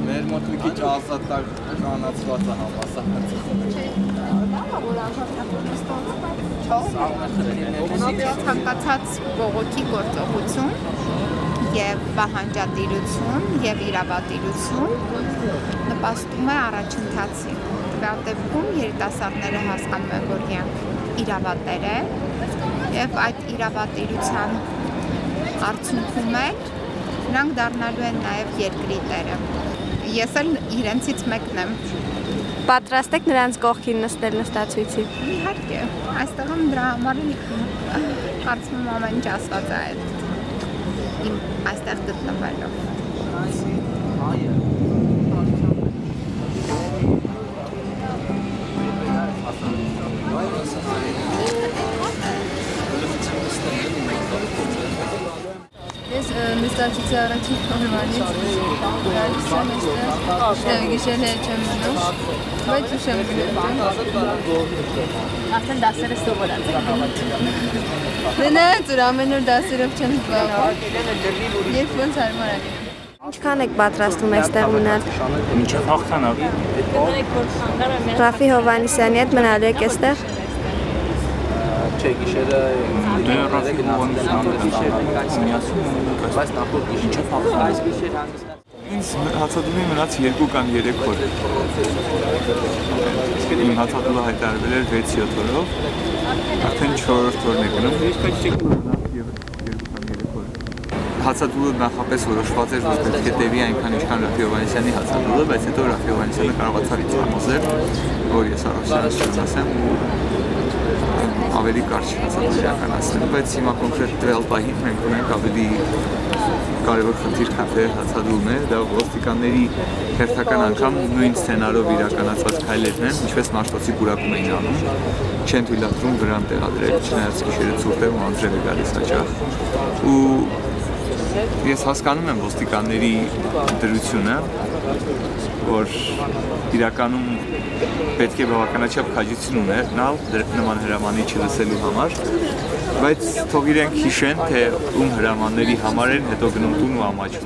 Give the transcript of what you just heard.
Մեր մոտ մի քիչ ազատակ կանացված է համասարակը։ Ցանկացած բողոքի գործողություն եւ պահանջատիրություն եւ իրավատիրություն նպաստում է առաջընթացի։ Տվյալ դեպքում երիտասարդները հասկանում են, որ իրենք իրավատեր են եւ այդ իրավատիրության արդյունքում նրանք դառնալու են նաեւ երկրի տերը։ Ես էլ իրենցից մեկն եմ։ Պատրաստ եք նրանց կողքին նստել նստացույցի։ Իհարկե, այստեղ եմ դրա համար կարծում եմ ամեն ինչ ասված է այդ իմ այստեղ գտնվելով։ Ես նստացույցի առաջին օրվանից գալիս եմ այստեղ գիշեր հետ չեմ մնում, բայց ուշ եմ գնում։ Արդեն դասերը սովորած եք։ Դե նայած որ ամեն օր դասերով չեմ զբաղվում, երբ ոնց հարմար է։ Ինչքան եք պատրաստվում այստեղ մնալ։ Մինչև հաղթանակ։ Ռաֆի Հովհաննիսյանի հետ մնալու եք այստեղ։ Չէ, գիշերը Ռաֆի Հովհաննիսյանը բայց նախորդ գիշեր այս գիշեր հանգստած։ Ինձ հացադուլի մնաց 2 կամ 3 օր։ Իմ հացադուլը հայտարարվել էր 6-7 օրով, արդեն 4-րդ օրն է գնում։ Հացադուլը նախապես որոշված էր, որ պետք է տևի այնքան ինչքան Ռաֆի Հովհաննիսյանի հացադուլը, բայց հետո Ռաֆի Հովհաննիսյանը կարողացավ ինձ համոզել, որ ես առողջանից չեմ ասեմ ավելի կարճ հացադուլ իրականացնել, բայց հիմա կոնկրետ տվյալ պահին մենք ունենք ավելի կարևոր խնդիր, քան թե հացադուլն է, դա ոստիկանների հերթական անգամ նույն սցենարով իրականացված քայլերն են, ինչպես Մաշտոցի բուրակում էին անում, չեն թույլատրում վրան տեղադրել, չնայած գիշերը ցուրտ է ու անձրև է գալիս հաճախ։ Ու ես հասկանում եմ ոստիկանների դրությունը, որ իրականում պետք է բավականաչափ քաջություն ունենալ նման հրամանի չլսելու համար, բայց թող իրենք հիշեն, թե ում հրամանների համար են հետո գնում տուն ու ամաչում։